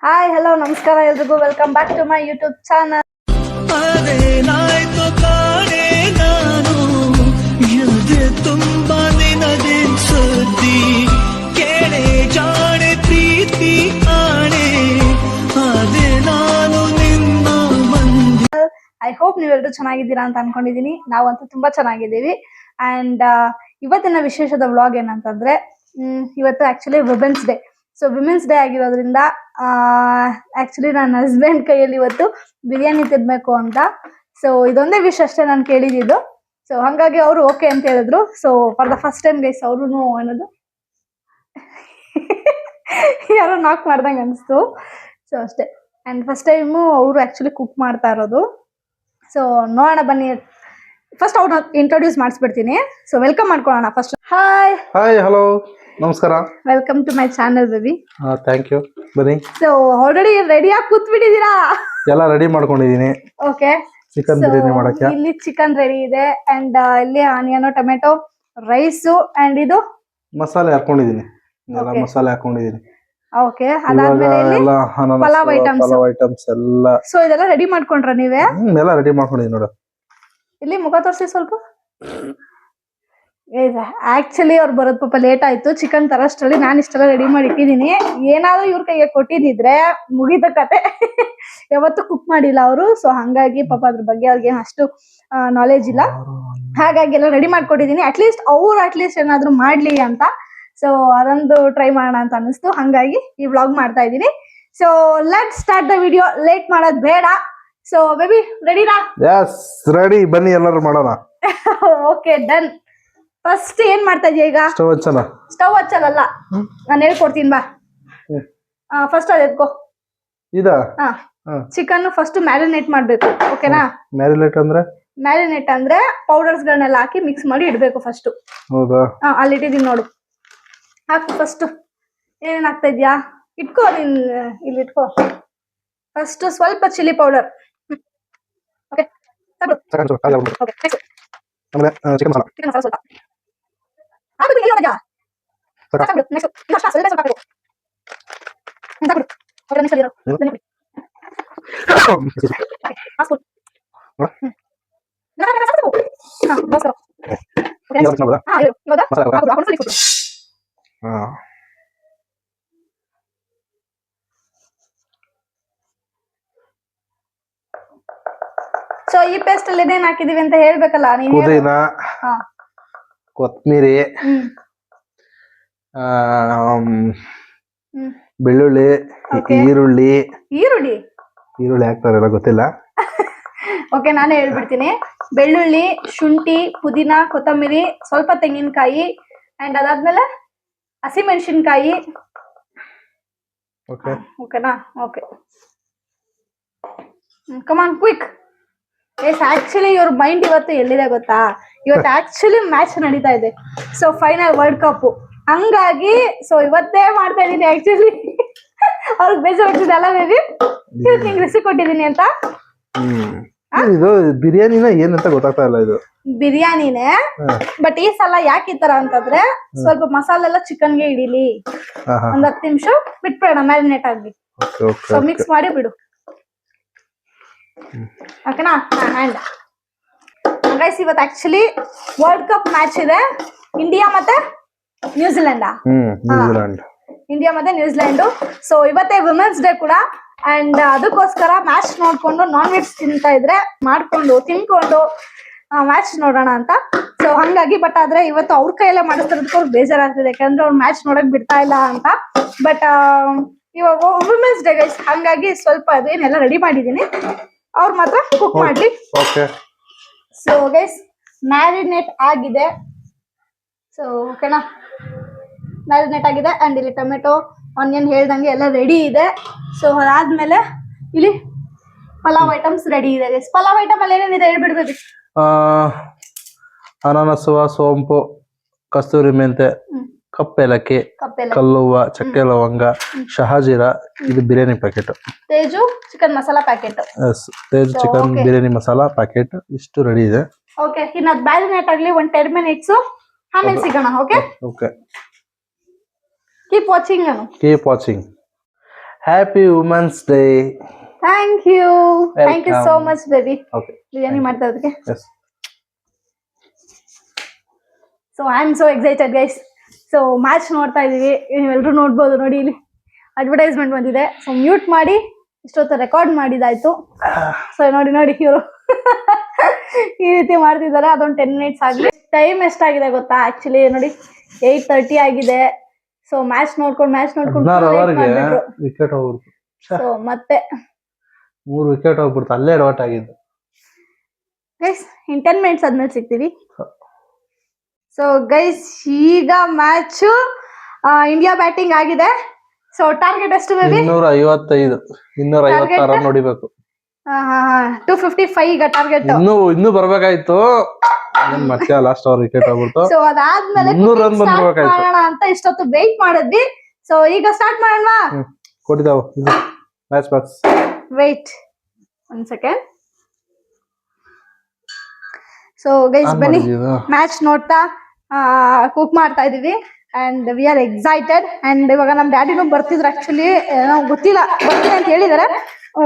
Hi hello ನಮಸ್ಕಾರ ಎಲ್ರಿಗೂ welcome back to my YouTube channel. ಅದೇನಾಯ್ತು ಕಾಣೆ ನಾನು ಎದೆ ತುಂಬ ನಿನಗೆ ಸುದ್ದಿ ಕೇಳೆ ಜಾಣೆ ಪ್ರೀತಿ ಆಣೆ ಅದೇ ನಾನು ನಿಮ್ಮ ಮಂದಿ. ಐ ಹೋಪ್ ನೀವೆಲ್ಲರೂ ಚೆನ್ನಾಗಿದ್ದೀರಾ ಅಂತ ಅನ್ಕೊಂಡಿದೀನಿ. ನಾವಂತೂ ತುಂಬಾ ಚೆನ್ನಾಗಿದ್ದೀವಿ. ಅಂಡ್ ಇವತ್ತಿನ ವಿಶೇಷದ ವ್ಲಾಗ್ ಏನಂತಂದ್ರೆ ಇವತ್ತು actually women's day. So women's day ಆಗಿರೋದ್ರಿಂದ ಆಕ್ಚುಲಿ ನನ್ನ ಹಸ್ಬೆಂಡ್ ಕೈಯಲ್ಲಿ ಇವತ್ತು ಬಿರಿಯಾನಿ ತಿನ್ಬೇಕು ಅಂತ. ಸೊ ಇದೊಂದೇ ವಿಷ್ ಅಷ್ಟೇ ನಾನು ಕೇಳಿದ್ದು. ಸೊ ಹಂಗಾಗಿ ಅವರು ಓಕೆ ಅಂತ ಹೇಳಿದ್ರು. So for the first time guys ಅವರು ಅನ್ನೋದು ಯಾರೋ ನಾಕ್ ಮಾಡ್ದಂಗೆ ಅನಿಸ್ತು. ಸೊ ಅಷ್ಟೇ. ಅಂಡ್ ಫಸ್ಟ್ ಟೈಮು ಅವರು ಆಕ್ಚುಲಿ ಕುಕ್ ಮಾಡ್ತಾ ಇರೋದು. ಸೊ ನೋಡೋಣ ಬನ್ನಿ. ಫಸ್ಟ್ ಅವ್ರನ್ನ ಇಂಟ್ರೊಡ್ಯೂಸ್ ಮಾಡಿಸ್ಬಿಡ್ತೀನಿ. ಸೊ ವೆಲ್ಕಮ್ ಮಾಡ್ಕೊಳ್ಳೋಣ ಫಸ್ಟ್. ಹಾಯ್ ಹಾಯ್ ಹಲೋ ನಮಸ್ಕಾರ. Welcome to my channel baby. Thank you. ಬನ್ನಿ. ಸೊ ಆಲ್ರೆಡಿ ರೆಡಿ ಆಗಿ ಕೂತ್ಬಿಟ್ಟಿದ್ದೀರಾ? ಎಲ್ಲ ರೆಡಿ ಮಾಡ್ಕೊಂಡಿದೀನಿ. ಓಕೆ. ಚಿಕನ್ ಬಿರಿಯಾನಿ ಮಾಡಕ್ಕೆ ಇಲ್ಲಿ ಚಿಕನ್ ರೆಡಿ ಇದೆ. ಅಂಡ್ ಇಲ್ಲಿ ಆನಿಯನ್ ಟೊಮೆಟೊ ರೈಸ್ ಅಂಡ್ ಇದು ಮಸಾಲೆ ಹಾಕೊಂಡಿದೀನಿ. ಎಲ್ಲ Okay. ಮಸಾಲೆ ಹಾಕೊಂಡಿದೀನಿ. ಓಕೆ. ಇವಾಗ ಅದಾದ್ಮೇಲೆ ಇಲ್ಲಿ ಎಲ್ಲ ಅನಾನಸ್, ಪಲಾವ್ items. ಪಲಾವ್ ಐಟಮ್ಸ್ ಎಲ್ಲ ಸೊ ಇದೆಲ್ಲ ರೆಡಿ ಮಾಡ್ಕೊಂಡ್ರ ನೀವೇ? ಎಲ್ಲ ರೆಡಿ ಮಾಡ್ಕೊಂಡಿದೀನಿ ನೋಡು. ಇಲ್ಲಿ ಮುಖ ತೋರಿಸಿ ಸ್ವಲ್ಪ. ಆಕ್ಚುಲಿ ಅವ್ರು ಬರೋದ್ ಪಾಪ ಲೇಟ್ ಆಯ್ತು. ಚಿಕನ್ ತರಷ್ಟರಲ್ಲಿ ನಾನು ಇಷ್ಟೆಲ್ಲ ರೆಡಿ ಮಾಡಿ ಇಟ್ಟಿದೀನಿ. ಏನಾದ್ರು ಇವ್ರ ಕೈಗೆ ಕೊಟ್ಟಿದ್ರೆ ಮುಗಿದ ಕತೆ. ಯಾವತ್ತು ಕುಕ್ ಮಾಡಿಲ್ಲ ಅವರು. ಸೊ ಹಂಗಾಗಿ ಪಾಪ ಅದ್ರ ಬಗ್ಗೆ ಅವ್ರಿಗೆ ಅಷ್ಟು ನಾಲೆಜ್ ಇಲ್ಲ. ಹಾಗಾಗಿ ಎಲ್ಲ ರೆಡಿ ಮಾಡ್ಕೊಟ್ಟಿದೀನಿ. ಅಟ್ಲೀಸ್ಟ್ ಏನಾದ್ರು ಮಾಡ್ಲಿ ಅಂತ. ಸೊ ಅದೊಂದು ಟ್ರೈ ಮಾಡೋಣ ಅಂತ ಅನಿಸ್ತು. ಹಂಗಾಗಿ ಈ ವ್ಲಾಗ್ ಮಾಡ್ತಾ ಇದ್ದೀನಿ. So let start the video. Late ಮಾಡೋದ್ ಬೇಡ. ಸೊ ಬೇಬಿ ರೆಡಿನಾ? Yes ready. ಬನ್ನಿ ಎಲ್ಲರೂ ಮಾಡೋಣ. Okay done. ಫಸ್ಟ್ ಏನ್ ಮಾಡ್ತಾ ಇದೀಯ ಈಗ? ಸ್ಟವ್ ಹಚ್ಚಲ್ಲ. ಸ್ಟವ್ ಹಚ್ಚಲ್ಲ, ನಾನು ಹೇಳ್ಕೊಡ್ತೀನಿ ಬಾ. ಫಸ್ಟ್ ಅದ್ ಎತ್ಕೋ. ಇದ ಚಿಕನ್ ಫಸ್ಟ್ ಮ್ಯಾರಿನೇಟ್ ಮಾಡ್ಬೇಕು. ಓಕೆನಾ? ಮ್ಯಾರಿನೇಟ್ ಅಂದ್ರೆ ಮ್ಯಾರಿನೇಟ್ ಅಂದ್ರೆ ಪೌಡರ್ಸ್ ಗಳನ್ನೆಲ್ಲ ಹಾಕಿ ಮಿಕ್ಸ್ ಮಾಡಿ ಇಡ್ಬೇಕು ಫಸ್ಟ್. ಹೌದಾ? ಅಲ್ಲಿ ಇಟ್ಟಿದೀನಿ ನೋಡು. ಹಾಕು ಫಸ್ಟ್. ಏನೇನ್ ಹಾಕ್ತಾ ಇದ್ಯಾ? ಇಟ್ಕೋ ನೀನ್ ಇಲ್ಲಿ ಇಟ್ಕೋ. ಫಸ್ಟ್ ಸ್ವಲ್ಪ ಚಿಲ್ಲಿ ಪೌಡರ್. ಓಕೆ. ಆಮೇಲೆ ಚಿಕನ್ ಮಸಾಲ. ಚಿಕನ್ ಮಸಾಲ ಸ್ವಲ್ಪ ಹಾಕ್ಬಿಟ್ಟು ಇಲ್ಲಿ ಹೋಗ್ಯಾ? ಸಾಕಾಗ್ಬಿಡು. ನೆಕ್ಸ್ಟ್ ಇದು ಅಷ್ಟೇ ಸ್ವಲ್ಪ ಹಾಕ್ಬೇಕು. ಸಾಕ್ಬಿಡು. ಓಕೆ ನೆಕ್ಸ್ಟ್ ಇರೋ. ಹಾಕ್ಬಿಡು. ಬಸ್ ಓಕೆ. ಇವಾಗ ಹಾಕ್ಬಿಡು. ಸೊ ಈ ಪೇಸ್ಟ್ ಅಲ್ಲಿ ಏನೇನ್ ಹಾಕಿದೀವಿ ಅಂತ ಹೇಳ್ಬೇಕಲ್ಲ ನೀನು. ಪುದೀನ, ಕೊತ್ಮೀರಿ, ಬೆಳ್ಳುಳ್ಳಿ, ಈರುಳ್ಳಿ ಹಾಕ್ತಾರಲ್ಲ ಗೊತ್ತಿಲ್ಲ. ಓಕೆ ನಾನೇ ಹೇಳ್ಬಿಡ್ತೀನಿ. ಬೆಳ್ಳುಳ್ಳಿ, ಶುಂಠಿ, ಪುದೀನ, ಕೊತ್ತಂಬರಿ, ಸ್ವಲ್ಪ ತೆಂಗಿನಕಾಯಿ ಅಂಡ್ ಅದಾದ್ಮೇಲೆ ಹಸಿಮೆಣಸಿನ್ಕಾಯಿ. ಓಕೆನಾ? Okay. Come on quick. S actually ಇವ್ರ ಮೈಂಡ್ ಇವತ್ತು ಎಲ್ಲಿದೆ ಗೊತ್ತಾ? ಇವತ್ತು ಆಕ್ಚುಲಿ ಮ್ಯಾಚ್ ನಡೀತಾ ಇದೆ. So final world cup. ಹಂಗಾಗಿ ಸೊ ಇವತ್ತೇ ಮಾಡ್ತಾ ಇದೀನಿ. ಆಕ್ಚುಲಿ ಅವ್ರಿಗೆ ಬೇಜಾರಾಗ್ತಿದೆ ಅಲ್ಲ ಬೇಬಿ? ನಿಂಗೆ ರೆಸಿಪಿ ಕೊಟ್ಟಿದ್ದೀನಿ ಅಂತ. ಇದು ಬಿರಿಯಾನಿನ ಏನಂತ ಗೊತ್ತಾಗ್ತಾ ಇಲ್ಲ. ಇದು ಬಿರಿಯಾನಿನೇ, ಬಟ್ ಈ ಸಲ ಯಾಕೆ ಈ ತರ ಅಂತಂದ್ರೆ ಸ್ವಲ್ಪ ಮಸಾಲೆ ಎಲ್ಲ ಚಿಕನ್ಗೆ ಹಿಡಿಲಿ. ಒಂದ್ 10 ನಿಮಿಷ ಬಿಟ್ಬಿಡೋಣ ಮ್ಯಾರಿನೇಟ್ ಆಗಿ. ಸೊ ಮಿಕ್ಸ್ ಮಾಡಿ ಬಿಡು. ಓಕೆನಾ? ಹ್ಯಾಂಡ್ ಗೈಸ್ ಇವತ್ತು ಆಕ್ಚುಲಿ ವರ್ಲ್ಡ್ ಕಪ್ ಮ್ಯಾಚ್ ಇದೆ. ಇಂಡಿಯಾ ಮತ್ತೆ ನ್ಯೂಜಿಲೆಂಡ್. ಇಂಡಿಯಾ ಮತ್ತೆ ನ್ಯೂಜಿಲೆಂಡ್. ಸೊ ಇವತ್ತೇ ವುಮೆನ್ಸ್ ಡೇ ಕೂಡ. ಅಂಡ್ ಅದಕ್ಕೋಸ್ಕರ ಮ್ಯಾಚ್ ನೋಡ್ಕೊಂಡು ನಾನ್ ವೆಜ್ ತಿನ್ಕೊಂಡು ಮ್ಯಾಚ್ ನೋಡೋಣ ಅಂತ. ಸೊ ಹಂಗಾಗಿ ಬಟ್ ಆದ್ರೆ ಇವತ್ತು ಅವ್ರ ಕೈಯಲ್ಲೇ ಮಾಡಿಸ್ತಿರೋದಕ್ಕೆ ಅವ್ರು ಬೇಜಾರಾಗ್ತಿದೆ. ಯಾಕಂದ್ರೆ ಅವ್ರು ಮ್ಯಾಚ್ ನೋಡಕ್ ಬಿಡ್ತಾ ಇಲ್ಲ ಅಂತ. ಬಟ್ ಇವಾಗ ವುಮೆನ್ಸ್ ಡೇ ಗೈಸ್, ಹಂಗಾಗಿ ಸ್ವಲ್ಪ ಅದೇನೆಲ್ಲ ರೆಡಿ ಮಾಡಿದೀನಿ. ಅವ್ರು ಮಾತ್ರ ಕುಕ್ ಮಾಡ್ಲಿ. ಸೊ ಗೈಸ್ ಮ್ಯಾರಿನೇಟ್ ಆಗಿದೆ. ಸೊ ಓಕೆನಾ? ಮ್ಯಾರಿನೇಟ್ ಆಗಿದೆ. ಅಂಡ್ ಇಲ್ಲಿ ಟೊಮೆಟೊ, ಆನಿಯನ್ ಹೇಳ್ದಂಗೆ ಎಲ್ಲ ರೆಡಿ ಇದೆ. ಸೊ ಅದಾದ್ಮೇಲೆ ಇಲ್ಲಿ ಪಲಾವ್ ಐಟಮ್ಸ್ ರೆಡಿ ಇದೆ ಗೈಸ್. ಪಲಾವ್ ಐಟಮ್ ಅಲ್ಲಿ ಏನೇನಿದೆ ಹೇಳ್ಬಿಡ್ಬೇಕು. ಅನಾನಸು, ಸೋಂಪು, ಕಸ್ತೂರಿ ಮೆಂತೆ, ಕಪ್ಪೇಲಕ್ಕಿ, ಕಲ್ಲುವ್ವ, ಚಕ್ಕೆ ಲವಂಗ, ಶಹಾಜೀರ. ಇದು biryani packet. Teju chicken masala packet. Teju chicken biryani masala packet. ಇಷ್ಟು ರೆಡಿ ಇದೆ. ಓಕೆ. ಇನ್ನು ಅದು ಮ್ಯಾರಿನೇಟ್ ಆಗಲಿ 10 ಮಿನಿಟ್ಸ್. ಆಮೇಲೆ ಸಿಗೋಣ. Okay. Okay. Keep watching. Happy women's day. Thank you so Welcome. Much baby. Okay biryani ಮಾಡ್ತಾ ಇದ್ದಕ್ಕೆ. Yes. So I am so excited guys. So match ನೋಡ್ತಾ ಇದೀವಿ, ನೀವೆಲ್ಲರೂ ನೋಡ್ಬೋದು. ನೋಡಿ ಇಲ್ಲಿ ಅಡ್ವರ್ಟೈಸ್ಮೆಂಟ್ ಬಂದಿದೆ. ಸೊ ಮ್ಯೂಟ್ ಮಾಡಿ ಇಷ್ಟೊತ್ತು ರೆಕಾರ್ಡ್ ಮಾಡಿದಾಯ್ತು. ಸೊ ನೋಡಿ ಇವರು ಈ ರೀತಿ ಮಾಡ್ತಿದ್ದಾರೆ. ಅದೊಂದು 10 minutes ಆಗಲಿ. ಟೈಮ್ ಎಷ್ಟಾಗಿದೆ ಗೊತ್ತಾ? ಆಕ್ಚುಲಿ ನೋಡಿ 8:30 ಆಗಿದೆ. ಸೊ ಮ್ಯಾಚ್ ನೋಡ್ಕೊಂಡು 16 ಅವರ್ಗೆ ವಿಕೆಟ್ ಹೋಗ್ಬಿಡ್ತು. ಸೊ ಮತ್ತೆ 3 ವಿಕೆಟ್ ಹೋಗ್ಬಿಡ್ತು. ಅಲ್ಲೇ ಡೌಟ್ ಆಗಿದ್ದು. ಗೈಸ್ ಇನ್ 10 minutes ಆದ್ಮೇಲೆ ಸಿಗ್ತೀವಿ. ಸೊ ಗೈಸ್ ಈಗ ಮ್ಯಾಚ್ ಇಂಡಿಯಾ ಬ್ಯಾಟಿಂಗ್ ಆಗಿದೆ. ಸೊ ಟಾರ್ಗೆಟ್ ಎಷ್ಟು ಬೇಬಿ? 255 ರನ್ ನೋಡಿಬೇಕು. 255 ಈಗ ಟಾರ್ಗೆಟ್. ಇನ್ನೂ ಬರ್ಬೇಕಾಯ್ತು. ಮತ್ತೆ ಲಾಸ್ಟ್ ಅವರ್ ವಿಕೆಟ್ ಹೋಗ್ಬಿಡ್ತು. ಸೊ ಅದಾದ್ಮೇಲೆ 300 ರನ್ ಬಂದ್ಬೇಕಾಯ್ತು ಮಾಡೋಣ ಅಂತ ಇಷ್ಟೊತ್ತು ವೇಟ್ ಮಾಡಿದ್ವಿ. ಸೊ ಈಗ ಸ್ಟಾರ್ಟ್ ಮಾಡೋಣವಾ? ಕೊಟ್ಟಿದ್ದಾವು matchbox. Wait 1 second. So guys ಬನ್ನಿ ಮ್ಯಾಚ್ ನೋಡ್ತಾ ಕುಕ್ ಮಾಡ್ತಾ ಇದೀವಿ and we are excited. And ಇವಾಗ ನಮ್ ಡ್ಯಾಡಿನೂ ಬರ್ತಿದ್ರು. ಆಕ್ಚುಲಿ ನಾವು ಗೊತ್ತಿಲ್ಲ, ಬರ್ತೀನಿ ಅಂತ ಹೇಳಿದಾರೆ.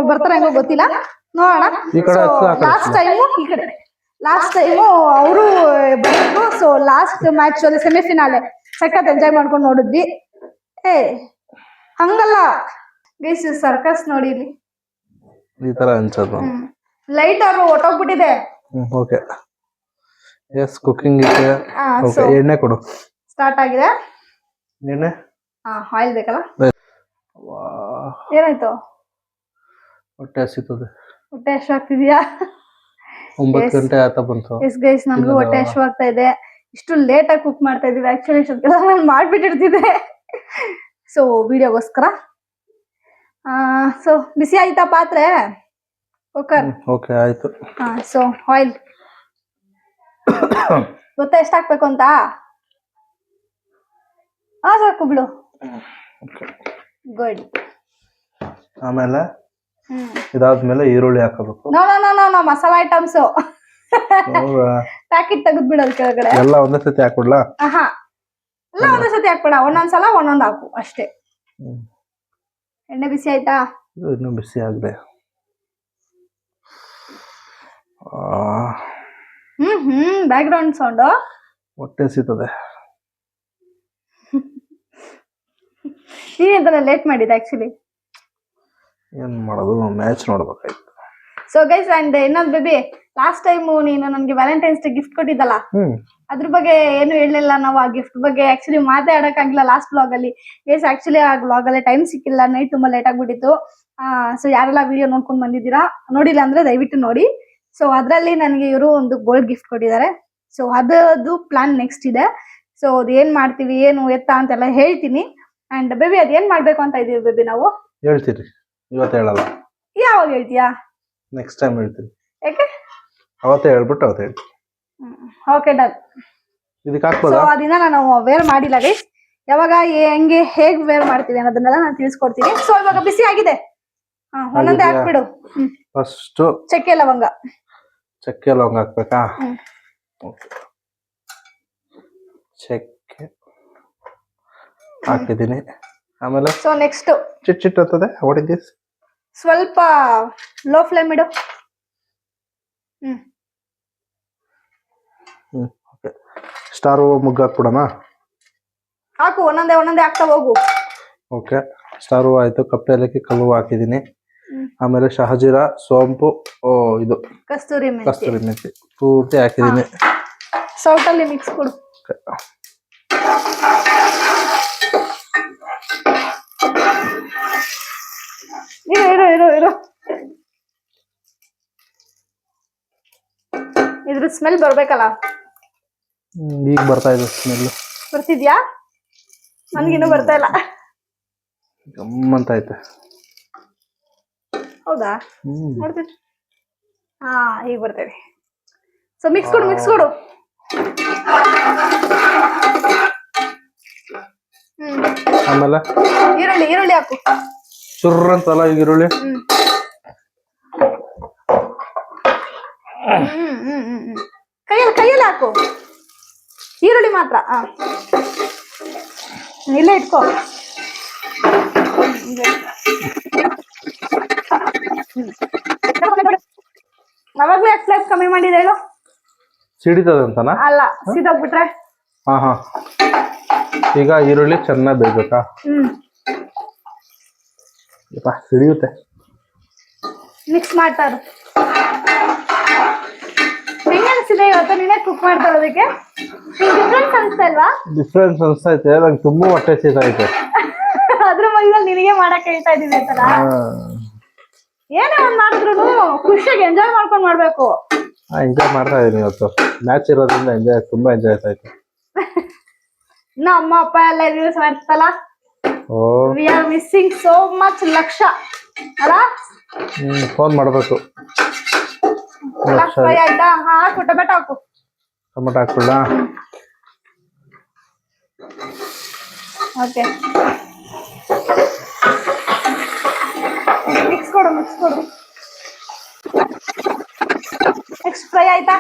ಬರ್ತಾರೆ ಹೆಂಗೋ ಗೊತ್ತಿಲ್ಲ, ನೋಡೋಣ. ಲಾಸ್ಟ್ ಟೈಮು ಅವರು ಬಂದಿದ್ರು. ಸೊ ಲಾಸ್ಟ್ ಮ್ಯಾಚ್ ಅಲ್ಲಿ ಸೆಮಿಫಿನಾಲೆ ಸಖತ್ ಎಂಜಾಯ್ ಮಾಡ್ಕೊಂಡು ನೋಡಿದ್ವಿ. ಹಂಗಲ್ಲ ಗೈಸ್, ಸರ್ಕಸ್ ನೋಡಿ ಇಲ್ಲಿ ಈ ತರ ಅನ್ಸೋದು. ಲೈಟ್ ಅವರು ಹೊಟ್ಟೋಗ್ಬಿಟ್ಟಿದೆ. ಓಕೆ ಎಸ್, ಕುಕಿಂಗ್ ಇದೆ. ಓಕೆ ಎಣ್ಣೆ ಕೊಡು. ಸ್ಟಾರ್ಟ್ ಆಗಿದೆ. ಎಣ್ಣೆ ಆಯಿಲ್ ಬೇಕಲ್ಲ. ಏನಾಯ್ತು? ಹೊಟ್ಟೆ ಹಸಿತದೆ. ಹೊಟ್ಟೆ ಹಶು ಆಗ್ತಿದ್ಯಾ? 9 ಗಂಟೆ ಆಯ್ತಾ ಬಂತು. ಎಸ್ ಗೈಸ್, ನಮಗೂ ಹೊಟ್ಟೆ ಹಶು ಆಗ್ತಾ ಇದೆ. ಇಷ್ಟು ಲೇಟ್ ಆಗಿ ಕುಕ್ ಮಾಡ್ತಾ ಇದೀವಿ. ಆಕ್ಚುಲಿ ಇಷ್ಟೊತ್ತಿಗೆಲ್ಲ ನಾನು ಮಾಡ್ಬಿಟ್ಟಿರ್ತಿದ್ದೆ. ಸೊ ವಿಡಿಯೋಗೋಸ್ಕರ. ಸೊ ಬಿಸಿ ಆಯ್ತಾ ಪಾತ್ರೆ? ಕುಕ್ಕರ್ ಓಕೆ ಆಯ್ತು. ಸೊ ಆಯಿಲ್ ಗೊತ್ತಾ ಎಷ್ಟು ಹಾಕ್ಬೇಕು ಅಂತ? ಸಾಕು ಬಿಡು. ಗುಡ್. ಆಮೇಲೆ ಇದಾದ್ಮೇಲೆ ಈರುಳ್ಳಿ ಹಾಕಬೇಕು. ನೋ ಮಸಾಲಾ ಐಟಮ್ಸ್ ಪ್ಯಾಕೆಟ್ ತೆಗೆದು ಬಿಡೋದು ಕೆಳಗಡೆ. ಎಲ್ಲ ಒಂದೇ ಸತಿ ಹಾಕ್ಬಿಡ್ಲಾ? ಎಲ್ಲ ಒಂದೇ ಸತಿ ಹಾಕ್ಬೇಡ, ಒಂದೊಂದ್ಸಲ ಒಂದೊಂದು ಹಾಕು ಅಷ್ಟೇ. ಎಣ್ಣೆ ಬಿಸಿ ಆಯ್ತಾ? ಇನ್ನೂ ಬಿಸಿ ಆಗದೆ. Back ground sound. ಹೊಟ್ಟೆ ಹಸಿತದೆ. ನೀನೆಂತ ಲೇಟ್ ಮಾಡಿದ್ದೆ ಆಕ್ಚುಲಿ. ಏನ್ ಮಾಡೋದು, ಮ್ಯಾಚ್ ನೋಡ್ಬೇಕಾಯ್ತು. ಸೊ ಗೈಸ್, ಅಂಡ್ ಇನ್ನೊಂದು ಬೇಬಿ, ಲಾಸ್ಟ್ ಟೈಮ್ ನೀನು ನನ್ಗೆ ವ್ಯಾಲೆಂಟೈನ್ಸ್ ಡೇ ಗಿಫ್ಟ್ ಕೊಟ್ಟಿದ್ದಲ್ಲ, ಅದ್ರ ಬಗ್ಗೆ ಏನು ಹೇಳಲಿಲ್ಲ ನಾವು. ಆ ಗಿಫ್ಟ್ ಬಗ್ಗೆ ಆಕ್ಚುಲಿ ಮಾತಾಡಕ್ಕಾಗಿಲ್ಲ ಲಾಸ್ಟ್ ಬ್ಲಾಗ್ ಅಲ್ಲಿ. ಗೈಸ್ ಆಕ್ಚುಲಿ ಆ ಬ್ಲಾಗ್ ಅಲ್ಲಿ ಟೈಮ್ ಸಿಕ್ಕಿಲ್ಲ, ನೈಟ್ ತುಂಬಾ ಲೇಟ್ ಆಗ್ಬಿಟ್ಟಿತ್ತು. ಸೊ ಯಾರೆಲ್ಲ ವಿಡಿಯೋ ನೋಡ್ಕೊಂಡು ಬಂದಿದ್ದೀರಾ, ನೋಡಿಲ್ಲ ಅಂದ್ರೆ ದಯವಿಟ್ಟು ನೋಡಿ. ಸೊ ಅದ್ರಲ್ಲಿ ನನಗೆ ಇವರು ಒಂದು ಗೋಲ್ಡ್ ಗಿಫ್ಟ್ ಕೊಟ್ಟಿದ್ದಾರೆ. ಸೊ ಅದದು ಪ್ಲಾನ್ ನೆಕ್ಸ್ಟ್ ಇದೆ. ಸೊ ಅದು ಏನ್ ಮಾಡ್ತೀವಿ, ಏನು ಎತ್ತ ಅಂತೆಲ್ಲ ಹೇಳ್ತೀನಿ. ಅಂಡ್ ಬೇಬಿ ಅದ್ ಏನ್ ಮಾಡ್ಬೇಕು ಅಂತ ಇದೀವಿ ಬೇಬಿ ನಾವು. ಹೇಳ್ತೀರಿ, ಇವತ್ತು ಹೇಳಲ್ಲ. ಯಾವಾಗ ಹೇಳ್ತೀಯಾ? ನೆಕ್ಸ್ಟ್ ಟೈಮ್ ಹೇಳ್ತೀನಿ. ಯಾಕೆ? ಅವತ್ತೇ ಹೇಳ್ಬಿಟ್ಟು ಅವತ್ತೇ ಹೇಳ್ತೀನಿ. Okay done. ಇದಕ್ಕೆ ಹಾಕ್ಬೋದಾ? ಸೊ ಅದನ್ನ ನಾನು ವೇರ್ ಮಾಡಿಲ್ಲ ಗೈಸ್. ಯಾವಾಗ ಹೆಂಗೆ ಹೇಗ್ ವೇರ್ ಮಾಡ್ತೀವಿ ಅನ್ನೋದನ್ನೆಲ್ಲ ನಾನು ತಿಳಿಸ್ಕೊಡ್ತೀನಿ. ಸೊ ಇವಾಗ ಬಿಸಿ ಆಗಿದೆ. ಒಂದೊಂದೇ ಹಾಕ್ಬಿಡು. ಫಸ್ಟ್ ಚಕ್ಕೆ ಲವಂಗ ಹಾಕ್ಬೇಕಾ? ಚಕ್ಕೆ ಹಾಕಿದ್ದೀನಿ. ಆಮೇಲೆ ಸೊ ನೆಕ್ಸ್ಟ್ ಚಿಟ್ ಅಂತದೆ. What is this? ಸ್ವಲ್ಪ ಲೋ ಫ್ಲೇಮ್ ಇಡು. ಓಕೆ. ಸ್ಟಾರ್ ಮುಗ್ಗು ಹಾಕ್ಬಿಡೋಣ? ಹಾಕು, ಒಂದೊಂದೇ ಹಾಕ್ತಾ ಹೋಗು. ಓಕೆ, ಸ್ಟಾರ್ ಹೂವು ಆಯ್ತು. ಕಪ್ಪೆ ಏಲಕ್ಕಿ, ಕಲ್ಲು ಹಾಕಿದ್ದೀನಿ. ಆಮೇಲೆ ಶಹಜೀರಾ, ಸೋಂಪು, ಇದು ಕಸ್ತೂರಿ ಮೆಥಿ ಪೂರ್ತಿ ಹಾಕಿದ್ದೀನಿ. ಸೌಟಲ್ಲಿ ಮಿಕ್ಸ್ ಕೊಡು. ಇರು. ಇದ್ರ ಸ್ಮೆಲ್ ಬರ್ಬೇಕಲ್ಲ. ಈಗ ಬರ್ತಾ ಇದೆ ಸ್ಮೆಲ್. ಬರ್ತಿದ್ಯಾ? ನನ್ಗಿನ್ನೂ ಬರ್ತಾ ಇಲ್ಲ. ಗಮ್ಮಂತ ಐತೆ. ಹೌದಾ? ನೋಡ್ತೀನಿ. ಈಗ ಬರ್ತೇವೆ. ಸೊ ಮಿಕ್ಸ್ ಕೊಡು. ಆಮೇಲೆ ಈರುಳ್ಳಿ ಹಾಕು. ಚುರ್ರ ಅಂತಲ್ಲ ಈಗ ಈರುಳ್ಳಿ. ಕೈಯಲ್ಲಿ ಹಾಕು. ಈರುಳ್ಳಿ ಮಾತ್ರ. ಇಲ್ಲೇ ಇಟ್ಕೋ. ಅವಾಗ್ಲೂ ಯಾಕೆ ಫ್ಲೇಮ್ ಕಮ್ಮಿ ಮಾಡಿದೆ ಹೇಳು? ಸಿಡಿತದಂತನಾ? ಅಲ್ಲ, ಸಿದೋಗ್ಬಿಟ್ರೆ. ಹಾ ಹಾ. ಈಗ ಈರುಳ್ಳಿ ಚೆನ್ನಾಗಿ ಬೇಯ್ಬೇಕಾ? ಸಿಡಿಯುತ್ತೆ. ಮಿಕ್ಸ್ ಮಾಡ್ತಾರೆ. ಹೆಂಗ ಅನ್ಸಿದೆ ಇವತ್ತು ನೀನೇ ಕುಕ್ ಮಾಡ್ತಾ ಇರೋದಕ್ಕೆ? ಡಿಫ್ರೆನ್ಸ್ ಅನ್ಸ್ತಾ ಇಲ್ವಾ? ಡಿಫ್ರೆನ್ಸ್ ಅನ್ಸ್ತೈತೆ, ನಂಗೆ ತುಂಬಾ ಹೊಟ್ಟೆ ಸಿಗ್ತೈತೆ. ಅದ್ರ ಮಧ್ಯದಲ್ಲಿ ನಿನಗೆ ಮಾಡಕ್ ಹೇಳ್ತಾ ಇದೀನಿ ಆತರ. ಏನೇ ಒಂದ್ ಮಾಡಿದ್ರು ಖುಷಿಯಾಗಿ ಎಂಜಾಯ್ ಮಾಡ್ಕೊಂಡ್ ಮಾಡ್ಬೇಕು. ಎಂಜಾಯ್ ಮಾಡ್ತಾ ಇದೀನಿ ಇವತ್ತು. ಮ್ಯಾಚ್ ಇರೋದ್ರಿಂದ ತುಂಬಾ ಎಂಜಾಯ್ ಆಯ್ತಾಯ್ತು. ಇನ್ನು ಅಮ್ಮ ಅಪ್ಪ ಎಲ್ಲ ಯೂಸ್ ಮಾಡ್ತಲ್ಲ. We are missing so much ಲಕ್ಷ ಅಲ್ಲ. ಫೋನ್ ಮಾಡ್ಬೇಕು. ಫ್ರೈ ಆಯ್ತಾ? ಹಾಕು, ಟೊಮೆಟೊ ಹಾಕು. ಟೊಮೆಟೊ ಹಾಕ್ಕೊಳ್ಳ. ಓಕೆ, ಮಿಕ್ಸ್ ಕೊಡು. ನೆಕ್ಸ್ಟ್ ಫ್ರೈ ಆಯ್ತಾ?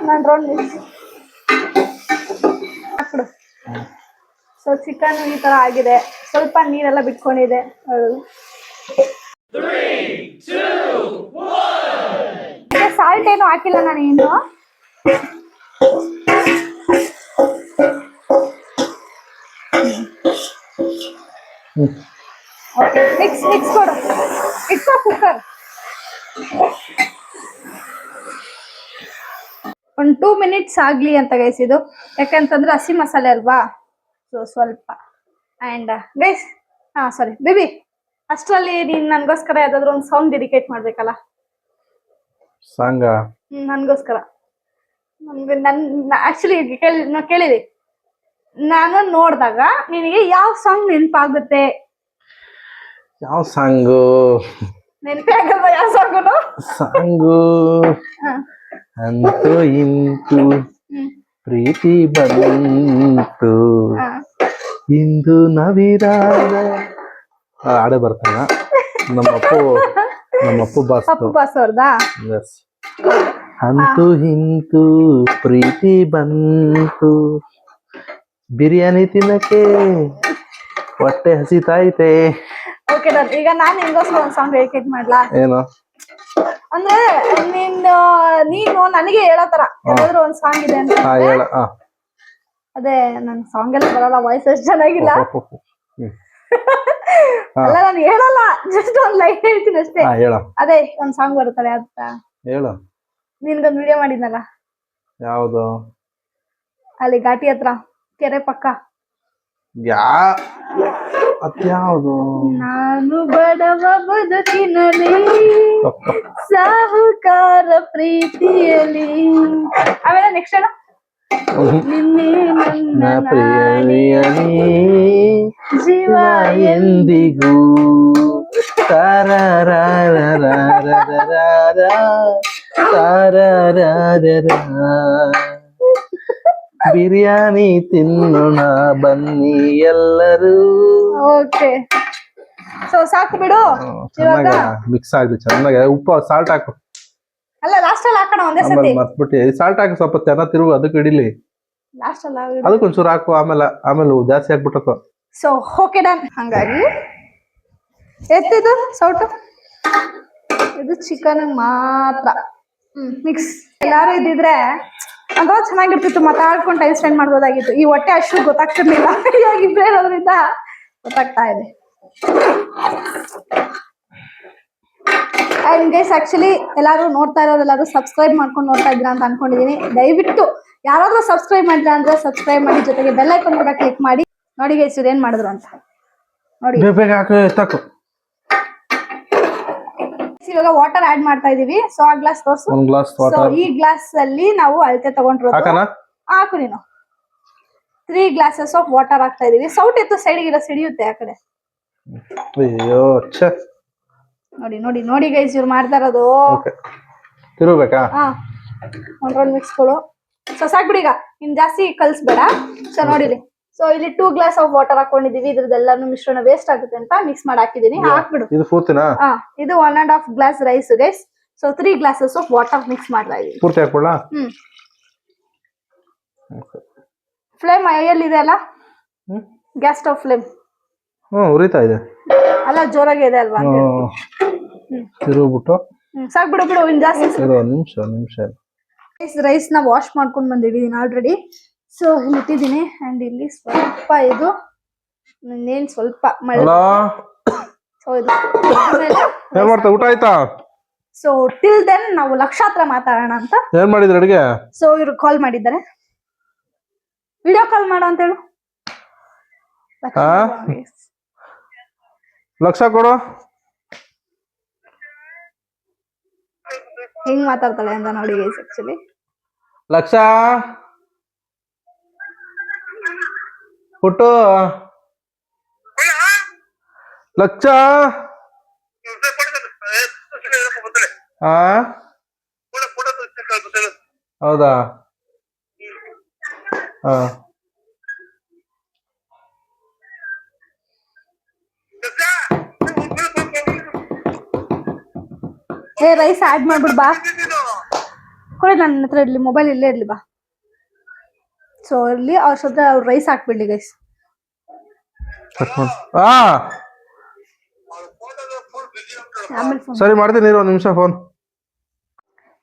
ನಾನು ರೌಂಡ್ ಮಿಕ್ಸ್ ಹಾಕ್ಬಿಡು. ಸೊ ಚಿಕನ್ ಈ ತರ ಆಗಿದೆ, ಸ್ವಲ್ಪ ನೀರೆಲ್ಲ ಬಿಟ್ಕೊಂಡಿದೆ. ಸಾಲ್ಟ್ ಏನು ಹಾಕಿಲ್ಲ ನಾನು ಇನ್ನು. ಓಕೆ, ಮಿಕ್ಸ್ ಕೊಡು. ಇಟ್ಕೋ ಕುಕ್ಕರ್. ಒಂದು 2 ಮಿನಿಟ್ಸ್ ಆಗ್ಲಿ ಅಂತ ಗೈಸ್ ಇದು. ಯಾಕಂತಂದ್ರೆ ಹಸಿ ಮಸಾಲೆ ಅಲ್ವಾ, ಸೊ ಸ್ವಲ್ಪ. ಆ್ಯಂಡ್ ಗೈಸ್, ಸಾರಿ ಬೇಬಿ, ಅಷ್ಟರಲ್ಲಿ ನೀನು ನನಗೋಸ್ಕರ ಯಾವ್ದಾದ್ರು ಒಂದು ಸಾಂಗ್ ಡೆಡಿಕೇಟ್ ಮಾಡ್ಬೇಕಲ್ಲ. ಸಾಂಗ? ನನಗೋಸ್ಕರ. ಆಕ್ಚುಲಿ ಕೇಳಿದೆ ನಾನು ನೋಡಿದಾಗ ನಿನಗೆ ಯಾವ ಸಾಂಗ್ ನೆನಪಾಗುತ್ತೆ? ಯಾವ ಸಾಂಗು ನೆನಪೇ ಆಗಲ್ವಾ ಯಾವ ಸಾಂಗು? ಅಂತೂ ಇಂತೂ ಪ್ರೀತಿ ಬಂತು, ಇಂದು ನವಿರಾದ ಹಾಡೆ ಬರ್ತಾನ. ನಮ್ಮಪ್ಪು ಬಾಸ್ ಅವ್ರದಾ? ಅಂತೂ ಇಂತೂ ಪ್ರೀತಿ ಬಂತು, ಬಿರಿಯಾನಿ ತಿನ್ನಕ್ಕೆ ಹೊಟ್ಟೆ ಹಸಿತೈತೆ. ಓಕೆ, ಈಗ ನಾನು ನಿನ್ಗೋಸ್ಕರ ಒಂದು ಸಾಂಗ್ ಡೆಡಿಕೇಟ್ ಮಾಡ್ಲಾ? ಏನು ಅಂದ್ರೆ ನೀನು ನನಗೆ ಹೇಳೋ ತರ ಯಾವ್ದಾದ್ರು ಒಂದ್ ಸಾಂಗ್ ಇದೆ ಅಂತ. ಹೇಳ. ಅದೇ ನನ್ ಸಾಂಗ್ ಎಲ್ಲ ಬರಲ್ಲ, ವಾಯ್ಸ್ ಅಷ್ಟು ಚೆನ್ನಾಗಿಲ್ಲ. ಅಲ್ಲ, ನಾನು ಹೇಳಲ್ಲ, ಜಸ್ಟ್ ಒಂದ್ ಲೈನ್ ಹೇಳ್ತೀನಿ ಅಷ್ಟೇ. ಅದೇ ಒಂದ್ ಸಾಂಗ್ ಬರುತ್ತಲ್ಲ ಅಂತ ಹೇಳು. ನಿನ್ಗೊಂದ್ ವಿಡಿಯೋ ಮಾಡಿದ್ನಲ್ಲ, ಯಾವ್ದು? ಅಲ್ಲಿ ಘಾಟಿ ಹತ್ರ ಕೆರೆ ಪಕ್ಕ. ಅದ್ಯಾವುದು? ನಾನು ಬಡವ ಬದುಕಿನಲ್ಲಿ ಸಾಹುಕಾರ ಪ್ರೀತಿಯಲ್ಲಿ. ಆಮೇಲೆ ನೆಕ್ಸ್ಟ್ ಹೇಳ. ನಿನ್ನೆ ನನ್ನ ಪ್ರಿಯನೇ ಜೀವ ಎಂದಿಗೂ ಬಿರಿಯಾನಿ ತಿನ್ನೋಣ ಬನ್ನಿ ಎಲ್ಲರೂ. ಓಕೆ, ಸೊ ಸಾಕು ಬಿಡು. ಮಿಕ್ಸ್ ಆಗಿದೆ ಚೆನ್ನಾಗಿ. ಉಪ್ಪು ಸಾಲ್ಟ್ ಹಾಕು. ಅಲ್ಲ, ಲಾಸ್ಟ್ ಅಲ್ಲಿ ಹಾಕೋಣ ಒಂದೇ ಸತಿ. ಮರ್ತ್ಬಿಟ್ಟು ಸಾಲ್ಟ್ ಹಾಕಿ, ಸ್ವಲ್ಪ ಚೆನ್ನಾಗಿ ತಿರುಗು, ಅದಕ್ಕೆ ಹಿಡಿಲಿ. ಲಾಸ್ಟ್ ಅಲ್ಲ, ಅದಕ್ಕೆ ಒಂಚೂರು ಹಾಕು. ಆಮೇಲೆ ಜಾಸ್ತಿ ಹಾಕ್ಬಿಟ್ಟು. So okay done. ಹಂಗಾಗಿ ಎತ್ತಿದು ಸೌಟು, ಇದು ಚಿಕನ್ ಮಾತ್ರ. ಮಿಕ್ಸ್. ಎಲ್ಲಾರು ಇದ್ದಿದ್ರೆ ಅಂತ ಚೆನ್ನಾಗಿರ್ತಿತ್ತು, ಮಾತಾಡ್ಕೊಂಡು ಟೈಮ್ ಸ್ಪೆಂಡ್ ಮಾಡ್ಬೋದಾಗಿತ್ತು. ಈ ಹೊಟ್ಟೆ ಅಷ್ಟು ಗೊತ್ತಾಗ್ತಿರ್ಲಿಲ್ಲ, ಇವಾಗ ಇಬ್ಬರೇ ಇರೋದ್ರಿಂದ ಗೊತ್ತಾಗ್ತಾ ಇದೆ. ಅಂಡ್ ಗೈಸ್, ಆಕ್ಚುಲಿ ಎಲ್ಲಾರು ನೋಡ್ತಾ ಇರೋರೆಲ್ಲರೂ ಸಬ್ಸ್ಕ್ರೈಬ್ ಮಾಡ್ಕೊಂಡು ನೋಡ್ತಾ ಇದ್ದೀರಾ ಅಂತ ಅನ್ಕೊಂಡಿದೀನಿ. ದಯವಿಟ್ಟು ಯಾರಾದ್ರೂ ಸಬ್ಸ್ಕ್ರೈಬ್ ಮಾಡಿದ್ರ ಅಂದ್ರೆ ಸಬ್ಸ್ಕ್ರೈಬ್ ಮಾಡಿ, ಜೊತೆಗೆ ಬೆಲ್ ಐಕಾನ್ ಕೂಡ ಕ್ಲಿಕ್ ಮಾಡಿ. ನೋಡಿ ಗೈಸ್, ಏನ್ ಮಾಡಿದ್ರು ಅಂತ ನೋಡಿ. ಇವಾಗ ವಾಟರ್ ಆಡ್ ಮಾಡ್ತಾ ಇದೀವಿ. ಸೊ ಆ ಗ್ಲಾಸ್ ತೋರ್ಸು. ಈ ಗ್ಲಾಸ್ ಅಲ್ಲಿ ನಾವು ಅಳತೆ ತಗೊಂಡಿರೋದು. ಹಾಕು ನೀನು. 3 glasses ಆಫ್ ವಾಟರ್ ಹಾಕ್ತಾ ಇದೀವಿ. ಸೌಟ್ ಎತ್ತು ಸೈಡ್ಗೆ ಸಿಡಿಯುತ್ತೆ ಆ ಕಡೆ. ನೋಡಿ ಗೈಸ್, ಇವ್ರು ಮಾಡ್ತಾ ಇರೋದು. ತಿರುಗಬೇಕಾ? ಒಂದ್ ರೌಂಡ್ ಮಿಕ್ಸ್ ಕೊಡು. ಸೊ ಸಾಕ್ಬಿಡಿ, ಈಗ ಇನ್ ಜಾಸ್ತಿ ಕಲ್ಸ್ಬೇಡ. ಸೊ ನೋಡಿಲಿ, ಸೊ ಇಲ್ಲಿ 2 ಗ್ಲಾಸ್ ಆಫ್ ವಾಟರ್ ಹಾಕೊಂಡಿದೀವಿ. ಇದ್ರದ್ದೆಲ್ಲಾನು ಮಿಶ್ರಣ ವೇಸ್ಟ್ ಆಗುತ್ತೆ ಅಂತ ಮಿಕ್ಸ್ ಮಾಡಿ ಹಾಕಿದೀನಿ. ಹಾಕ್ಬಿಡು. ಇದು ಪೂರ್ತಿನಾ? ಇದು 1.5 glass rice guys. So 3 glasses of water mix ಮಾಡ್ತಾ ಇದೀವಿ. ಪೂರ್ತಿ ಹಾಕೊಳ್ಳ? ಫ್ಲೇಮ್ ಐಯಲ್ಲಿ ಇದೆ ಅಲ್ಲ? ಗ್ಯಾಸ್ ಸ್ಟವ್ ಫ್ಲೇಮ್ ಉರಿತಾ ಇದೆ. ಅಲ್ಲ ಜೋರಾಗಿ ಇದೆ ಅಲ್ವಾ ಅಂತ ಹೇಳಿ. ತಿರುಗ್ಬಿಟ್ಟು ಸಾಕ್ ಬಿಡು ಬಿಡು ಇನ್ ಜಾಸ್ತಿ ಇರೋ ನಿಮಿಷ ರೈಸ್ ನ ವಾಶ್ ಮಾಡ್ಕೊಂಡು ಬಂದಿದ್ದೀನಿ ಆಲ್ರೆಡಿ. ಸೊ ಇಲ್ಲಿ ಇಟ್ಟಿದ್ದೀನಿ ಅಂಡ್ ಇಲ್ಲಿ ಸ್ವಲ್ಪ ಇದು ಇನ್ನೇನ್ ಸ್ವಲ್ಪ ಮಳೆ. ಸೊ ಇದು ಏನ್ ಮಾಡ್ತಾ ಊಟ ಆಯ್ತಾ? ಸೊ ಟಿಲ್ ದೆನ್ ನಾವು ಲಕ್ಷ ಹತ್ರ ಮಾತಾಡೋಣ ಅಂತ. ಏನ್ ಮಾಡಿದ್ರಿ ಅಡಿಗೆ? ಸೊ ಇವ್ರು ಕಾಲ್ ಮಾಡಿದ್ದಾರೆ, ವಿಡಿಯೋ ಕಾಲ್ ಮಾಡು ಅಂತ ಹೇಳು. ಲಕ್ಷ ಕೊಡು. ಹೆಂಗ್ ಮಾತಾಡ್ತಾಳೆ ಅಂತ ನೋಡಿ ಗೈಸ್. ಆಕ್ಚುಲಿ ಲಕ್ಷ ಪುಟ್ಟು ಲಕ್ಷ ಹೌದಾ? ಹಾ ರೈಸ್ ಆಡ್ ಮಾಡ್ಬಿಡ್ ಬಾ. ಕೊಡಿ ನನ್ನ ಹತ್ರ ಇರ್ಲಿ, ಮೊಬೈಲ್ ಇಲ್ಲೇ ಇರ್ಲಿ ಬಾ. ಸೊ ಇರ್ಲಿ ಅವ್ರ ಜೊತೆ ಅವ್ರು ರೈಸ್ ಹಾಕ್ಬಿಡ್ಲಿ ಗೈಸ್. ಸರಿ ಮಾಡ್ತೀನಿ, ಇರೋ ನಿಮಿಷ ಫೋನ್.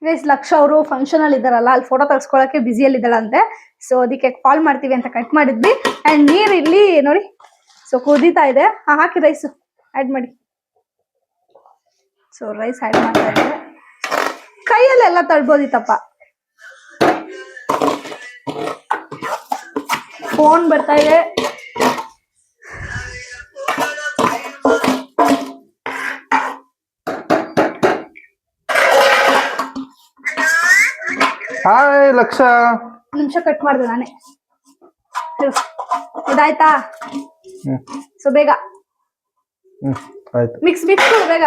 ಗೈಸ್ ಲಕ್ಷ ಅವರು ಫಂಕ್ಷನ್ ಅಲ್ಲಿ ಇದಾರಲ್ಲ, ಅಲ್ಲಿ ಫೋಟೋ ತೆಗೆಸ್ಕೊಳಕ್ಕೆ ಬಿಸಿಯಲ್ಲಿ ಇದ್ದಾಳಂತೆ. ಸೊ ಅದಕ್ಕೆ ಕಾಲ್ ಮಾಡ್ತೀವಿ ಅಂತ ಕಟ್ ಮಾಡಿದ್ವಿ. ಅಂಡ್ ನೀರ್ ಇಲ್ಲಿ ನೋಡಿ ಸೊ ಕುದೀತಾ ಇದೆ. ಹಾಕಿ ರೈಸ್ ಆಡ್ ಮಾಡಿ. ಸೊ ರೈಸ್ ಆಡ್ ಮಾಡ್ತಾ ಇದ್ದಾರೆ. ಕೈಯಲ್ಲೆಲ್ಲ ತಳ್ಬೋದಿತ್ತಪ್ಪ. ಫೋನ್ ಬರ್ತಾ ಇದೆ. ಹಾಯ್ ಲಕ್ಷ. ನಿಮಿಷ ಕಟ್ ಮಾಡಿದೆ ನಾನೇ. ಇದಾಯ್ತಾ? ಸೊ ಬೇಗ ಆಯ್ತು. ಮಿಕ್ಸ್ ಕೊಡು ಬೇಗ.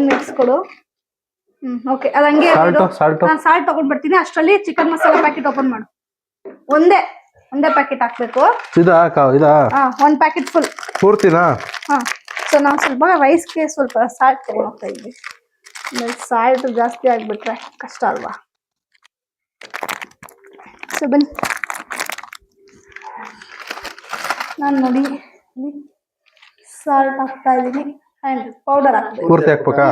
ಮಿಕ್ಸ್ ಕೊಡು. ಓಕೆ ಅದು ಹಂಗೆ ನಾನು ಸಾಲ್ಟ್ ತಗೊಂಡ್ ಬರ್ತೀನಿ. ಅಷ್ಟರಲ್ಲಿ ಚಿಕನ್ ಮಸಾಲಾ ಪ್ಯಾಕೆಟ್ ಓಪನ್ ಮಾಡು. ಒಂದೇ ಪ್ಯಾಕೆಟ್ ಹಾಕ್ಬೇಕು. ಒಂದ್ ಪ್ಯಾಕೆಟ್ ಫುಲ್ ಪೂರ್ತಿನಾ? ಹಾ. ಸೊ ನಾವು ಸ್ವಲ್ಪ ರೈಸ್ಗೆ ಸ್ವಲ್ಪ ಸಾಲ್ಟ್ ತಗೊಂಡ್ ಹೋಗ್ತಾ ಇದ್ವಿ. ಸಾಲ್ಟ್ ಜಾಸ್ತಿ ಆಗ್ಬಿಟ್ರೆ ಕಷ್ಟ ಅಲ್ವಾ? ಸೊ ಬನ್ನಿ, ನಾನು ನೋಡಿ ಸಾಲ್ಟ್ ಹಾಕ್ತಾ ಇದ್ದೀನಿ ಅಂಡ್ ಪೌಡರ್ ಹಾಕ್ಬೇಕು. ಪೂರ್ತಿ ಹಾಕ್ಬೇಕಾ?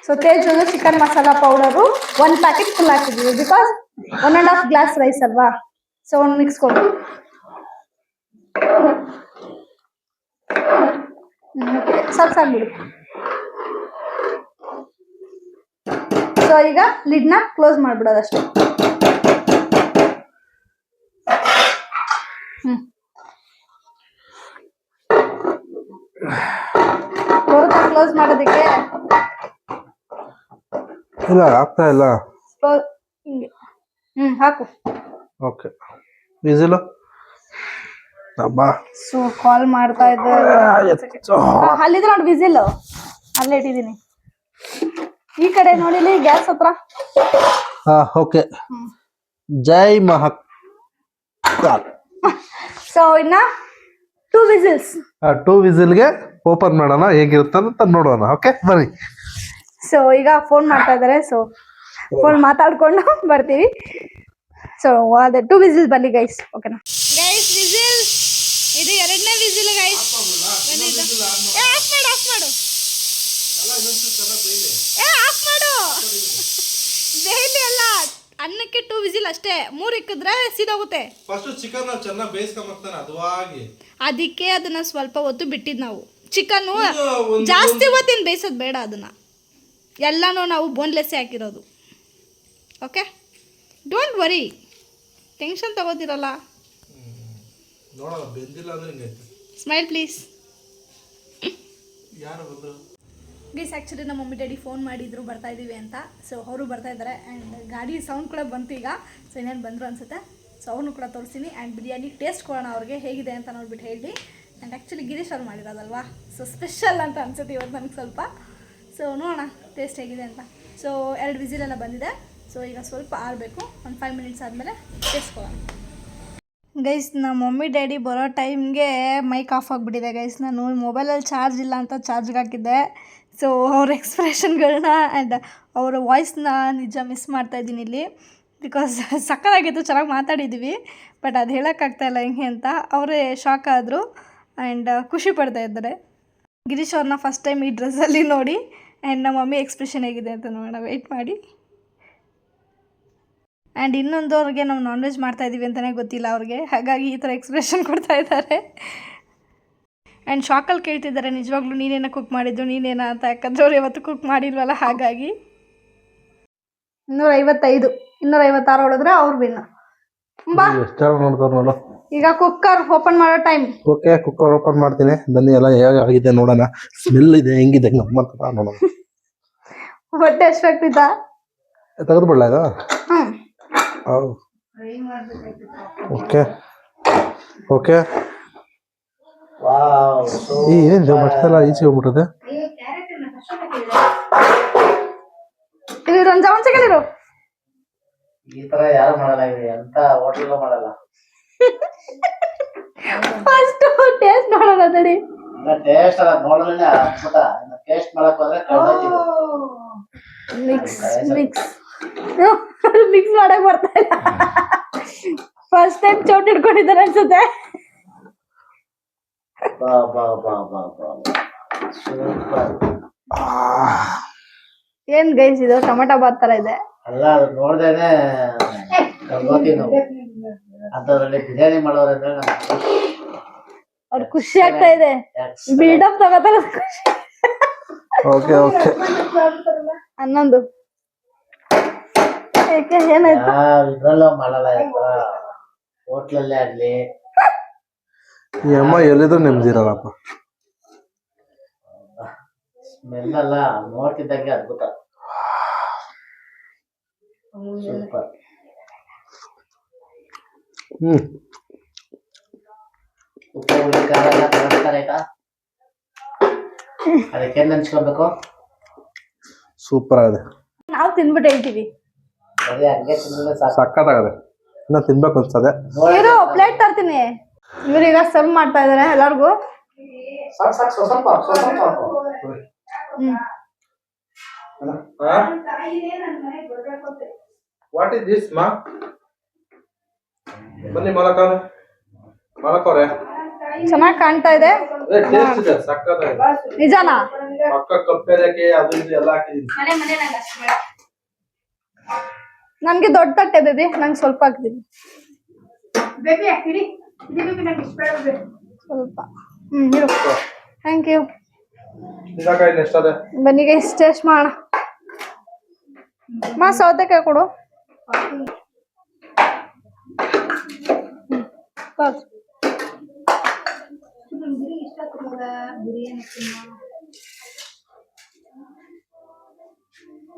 So Teju chicken masala powder 1 packet full ಹಾಕಿದ್ವಿ. ಬಿಕಾಸ್ 1.5 ಗ್ಲಾಸ್ ರೈಸ್ ಅಲ್ವಾ? ಸೊ ಒಂದು ಮಿಕ್ಸ್ ಕೊಡು. ಸಾಕ್ಬಿಡು. ಸೊ ಈಗ ಲಿಡ್ನ ಕ್ಲೋಸ್ ಮಾಡ್ಬಿಡೋದಷ್ಟೇ. ಬರುತ್ತಾ ಕ್ಲೋಸ್ ಮಾಡೋದಕ್ಕೆ? ಇಲ್ಲ ಆಗ್ತಾ ಇಲ್ಲ. ಹಿಂಗೆ ಹಾಕು. ಓಕೆ ವಿಸಿಲು ಅಬ್ಬಾ. ಸೊ ಕಾಲ್ ಮಾಡ್ತಾ ಇದ್ದೆ. ಅಲ್ಲಿದ್ರೆ ನೋಡಿ ವಿಸಿಲ್ ಅಲ್ಲೇ ಇಟ್ಟಿದ್ದೀನಿ. ಈ ಕಡೆ ನೋಡಿಲಿ ಗ್ಯಾಸ್ ಹತ್ರ. ಓಕೆ. ಜೈ ಮಹಾಕಾಲ್. ಸೊ ಇನ್ನ 2 ವಿಸಿಲ್ಸ್. 2 ವಿಸಿಲ್ಗೆ ಓಪನ್ ಮಾಡೋಣ, ಹೇಗಿರುತ್ತೆ ಅಂತ ನೋಡೋಣ. ಓಕೆ ಬನ್ನಿ. ಸೊ ಈಗ ಫೋನ್ ಮಾಡ್ತಾ ಇದಾರೆ. ಸೊ ಫೋನ್ ಮಾತಾಡ್ಕೊಂಡು ಬರ್ತೀವಿ. ಸೊ ಅದೇ 2 ವಿಸಿಲ್ ಬನ್ನಿ ಗೈಸ್. ಓಕೆನಾ ಗೈಸ್? ವಿಸಿಲ್ ಇದು 2ನೇ ವಿಸಿಲ್ ಗೈಸ್. ಆಫ್ ಮಾಡು. ಆಫ್ ಮಾಡು. ಬೇಯ್ಲಿ ಅಲ್ಲ, ಅನ್ನಕ್ಕೆ 2 ವಿಸಿಲ್ ಅಷ್ಟೇ. 3 ಇಕ್ಕಿದ್ರೆ ಸೀದೋಗುತ್ತೆ. ಫಸ್ಟ್ ಚಿಕನ್ ಚೆನ್ನಾಗಿ ಬೇಯಿಸ್ಕೊಂಬರ್ತಾನೆ ಅದವಾಗಿ. ಅದಕ್ಕೆ ಅದನ್ನ ಸ್ವಲ್ಪ ಹೊತ್ತು ಬಿಟ್ಟಿದ್ ನಾವು. ಚಿಕನ್ ಜಾಸ್ತಿ ಹೊತ್ತಿನ ಬೇಯಿಸೋದು ಬೇಡ. ಅದನ್ನ ಎಲ್ಲಾನು ನಾವು ಬೋನ್ಲೆಸ್ಸೇ ಹಾಕಿರೋದು. ಓಕೆ, ಡೋಂಟ್ ವರಿ, ಟೆನ್ಷನ್ ತಗೋತಿರಲ್ಲ. ನೋಡೋಣ ಬೆಂದಿಲ್ಲ ಅಂದ್ರೆ ಹಿಂಗೈತೆ. Smile please. ಯಾರು ಬಂದ್ರು ಗೈಸ್? ಆ್ಯಕ್ಚುಲಿ ನಮ್ಮ ಮಮ್ಮಿ ಡ್ಯಾಡಿ ಫೋನ್ ಮಾಡಿದ್ರು ಬರ್ತಾ ಇದ್ದೀವಿ ಅಂತ. ಸೊ ಅವರು ಬರ್ತಾ ಇದ್ದಾರೆ ಆ್ಯಂಡ್ ಗಾಡಿ ಸೌಂಡ್ ಕೂಡ ಬಂತು ಈಗ. ಸೊ ಇನ್ನೇನು ಬಂದರು ಅನಿಸುತ್ತೆ. ಸೊ ಅವ್ರನ್ನೂ ಕೂಡ ತೋರಿಸ್ತೀನಿ ಆ್ಯಂಡ್ ಬಿರಿಯಾನಿ ಟೇಸ್ಟ್ ಕೊಡೋಣ ಅವ್ರಿಗೆ ಹೇಗಿದೆ ಅಂತ ನೋಡ್ಬಿಟ್ಟು ಹೇಳಿ. ಆ್ಯಂಡ್ ಆ್ಯಕ್ಚುಲಿ ಗಿರೀಶ್ ಅವ್ರು ಮಾಡಿರೋದಲ್ವಾ, ಸೊ ಸ್ಪೆಷಲ್ ಅಂತ ಅನ್ಸುತ್ತೆ ಇವತ್ತು ನನಗೆ ಸ್ವಲ್ಪ. ಸೊ ನೋಡೋಣ ಟೇಸ್ಟ್ ಹೇಗಿದೆ ಅಂತ. ಸೊ 2 ವಿಸಿಲೆಲ್ಲ ಬಂದಿದೆ. ಸೊ ಈಗ ಸ್ವಲ್ಪ ಆರಬೇಕು. ಒಂದು 5 ಮಿನಿಟ್ಸ್ ಆದಮೇಲೆ ಟೇಸ್ಟ್ ಕೊಡೋಣ. ಗೈಸ್ ನಮ್ಮ ಮಮ್ಮಿ ಡ್ಯಾಡಿ ಬರೋ ಟೈಮ್ಗೆ ಮೈಕ್ ಆಫ್ ಆಗಿಬಿಟ್ಟಿದೆ ಗೈಸ್. ನಾನು ಮೊಬೈಲಲ್ಲಿ ಚಾರ್ಜ್ ಇಲ್ಲ ಅಂತ ಚಾರ್ಜ್ಗೆ ಹಾಕಿದ್ದೆ. ಸೊ ಅವ್ರ ಎಕ್ಸ್ಪ್ರೆಷನ್ಗಳನ್ನ ಆ್ಯಂಡ್ ಅವರ ವಾಯ್ಸ್ನ ನಿಜ ಮಿಸ್ ಮಾಡ್ತಾಯಿದ್ದೀನಿ ಇಲ್ಲಿ. ಬಿಕಾಸ್ ಸಕ್ಕತ್ತಾಗಿತ್ತು, ಚೆನ್ನಾಗಿ ಮಾತಾಡಿದ್ವಿ. ಬಟ್ ಅದು ಹೇಳೋಕ್ಕಾಗ್ತಾಯಿಲ್ಲ ಹೆಂಗೆ ಅಂತ. ಅವರೇ ಶಾಕ್ ಆದರು ಆ್ಯಂಡ್ ಖುಷಿ ಪಡ್ತಾ ಇದ್ದಾರೆ. ಗಿರೀಶ್ ಅವ್ರನ್ನ ಫಸ್ಟ್ ಟೈಮ್ ಈ ಡ್ರೆಸ್ಸಲ್ಲಿ ನೋಡಿ ಆ್ಯಂಡ್ ನಮ್ಮ ಮಮ್ಮಿ ಎಕ್ಸ್ಪ್ರೆಷನ್ ಹೇಗಿದೆ ಅಂತ ನೋಡೋಣ, ವೆಯ್ಟ್ ಮಾಡಿ. ಆ್ಯಂಡ್ ಇನ್ನೊಂದು ಅವ್ರಿಗೆ ನಾವು ನಾನ್ ವೆಜ್ ಮಾಡ್ತಾಯಿದ್ದೀವಿ ಅಂತಲೇ ಗೊತ್ತಿಲ್ಲ ಅವ್ರಿಗೆ, ಹಾಗಾಗಿ ಈ ಥರ ಎಕ್ಸ್ಪ್ರೆಷನ್ ಕೊಡ್ತಾ ಇದ್ದಾರೆ. ಆ್ಯಂಡ್ ಶಾಕಲ್ಲಿ ಕೇಳ್ತಿದ್ದಾರೆ ನಿಜವಾಗ್ಲೂ ನೀನೇನ ಕುಕ್ ಮಾಡಿದ್ದು ನೀನೇನ ಅಂತ, ಯಾಕಂದ್ರೆ ಅವ್ರು ಯಾವತ್ತೂ ಕುಕ್ ಮಾಡಿಲ್ವಲ್ಲ ಹಾಗಾಗಿ. 255 256 ಹೊಡೆದ್ರೆ ಅವ್ರು ವಿನ್. ಬಾ ನೋಡ್ತಾರೆ ನೋಡು. ಈಗ ಕುಕ್ಕರ್ ಓಪನ್ ಮಾಡೋ ಟೈಮ್. ಓಕೆ, ಕುಕ್ಕರ್ ಓಪನ್ ಮಾಡ್ತೀನಿ ಬನ್ನಿ. ಎಲ್ಲ ಹೇಗಾಗಿದೆ ನೋಡೋಣ. ಸ್ಮೆಲ್ ಇದೆ ಹೆಂಗಿದೆ ನಮ್ಮ ನೋಡೋಣ. ಹೊಟ್ಟೆ ಎಷ್ಟಾಗ್ತಿದ್ದ ತೆಗೆದು ಬಿಡಲ ಇದು. Okay okay. ಏನಿದೆ ಮಟ್ಟೆಲ್ಲ ಈಚೆ ಹೋಗ್ಬಿಟ್ಟದೆ. ಒಂದು ಸೆಕೆಂಡ್ ಇರು. ಈ ತರ ಯಾರು ಮಾಡಲ್ಲ, ಎಂತ ಹೋಟೆಲ್ ಮಾಡಲ್ಲ. ಫಸ್ಟ್ ಟೇಸ್ಟ್ ನೋಡೋಣ ತಡಿ. ಟೇಸ್ಟ್ ಅಲ್ಲ ನೋಡಲೇ ಅದ್ಭುತ. ಟೇಸ್ಟ್ ಮಾಡಕ್ ಹೋದ್ರೆ ಮಿಕ್ಸ್ ಮಿಕ್ಸ್ ಮಾಡಕ್ ಬರ್ತಾ ಇಲ್ಲ. ಫಸ್ಟ್ ಟೈಮ್ ಚೌಟ್ ಹಿಡ್ಕೊಂಡಿದ್ದಾರೆ ಅನ್ಸುತ್ತೆ. ಬಾ ಬಾ ಬಾ ಬಾ ಬಾ ಸೂಪರ್. ಏನ್ ಗೈಸ್ ಇದು ಟೊಮೆಟೊ ಬಾತ್ ತರ ಇದೆ. ಅಲ್ಲ ಅದು ನೋಡ್ದೇನೆ ಹೋಗ್ತೀವಿ ನಾವು. ಅಂತದ್ರಲ್ಲಿ ಬಿರಿಯಾನಿ ಮಾಡೋರಂದ್ರೆ ಅವ್ರ ಖುಷಿ ಆಗ್ತಾ ಇದೆ. ಬಿಲ್ಡಪ್ ತಗೋತಾರ ಖುಷಿ. Okay okay. 11 ಏಕೆ ಏನಾಯ್ತು? ಇದ್ರಲ್ಲೂ ಮಾಡಲ್ಲ, ಹೋಟ್ಲಲ್ಲೇ ಆಗ್ಲಿ. ಈ ಅಮ್ಮ ಎಲ್ಲಿದ್ರು ನೆಮ್ಮದಿರಲ್ಲಪ್ಪ. ಸ್ಮೆಲ್ ಅಲ್ಲ ನೋಡ್ತಿದ್ದಂಗೆ ಅದ್ಭುತ. ಸೂಪರ್. ಉಪ್ಪು ಹುಳಿ ಖಾರ ಎಲ್ಲ ತಗೊಳ್ತಾರೆ ಈಗ. ಅದಕ್ಕೆ ನೆನ್ಸ್ಕೊಬೇಕು. ಸೂಪರ್ ಆಗಿದೆ. ನಾವು ತಿನ್ಬಿಟ್ಟು ಹೇಳ್ತೀವಿ. ಸರಿ ಹಂಗೆ ತಿಂದ್ರೆ ಸಾಕು. ಸಕ್ಕತ್ತಾಗದೆ. ಇನ್ನ ತಿನ್ಬೇಕು ಅನ್ಸ್ತದೆ. ಇರು ಪ್ಲೇಟ್ ತರ್ತೀನಿ. ಇವ್ರೀಗ ಸರ್ವ್ ಮಾಡ್ತಾ ಇದಾರೆ ಎಲ್ಲಾರ್ಗು. ಸಾಕು ಸಾಕು ಸ್ವಲ್ಪ ಸ್ವಲ್ಪ. ವಾಟ್ ಇಸ್ ದಿಸ್ ಮಾ? ಬನ್ನಿ ಮಲಕವ್ರೆ. ಚೆನ್ನಾಗಿ ಕಾಣ್ತಾ ಇದೆ. ಟೇಸ್ಟ್ ಇದೆ, ಸಕ್ಕತ್ತಾಗಿದೆ. ನಿಜಾನಾ? ಪಕ್ಕ ಕಪ್ಪೆಲಕ್ಕೆ ಅದು ಇದು ಎಲ್ಲ ಹಾಕಿದೀನಿ. ನನ್ಗೆ ದೊಡ್ಡ ತಟ್ಟೆ ಬೇಬಿ, ನಂಗೆ ಸ್ವಲ್ಪ ಹಾಕ್ತೀನಿ ಸ್ವಲ್ಪ. ಇರು. Thank you. ಬನ್ನಿಗೆ ಟೇಸ್ಟ್ ಮಾಡೋಣ. ಮಾ ಸೌತೆಕಾಯಿ ಕೊಡು.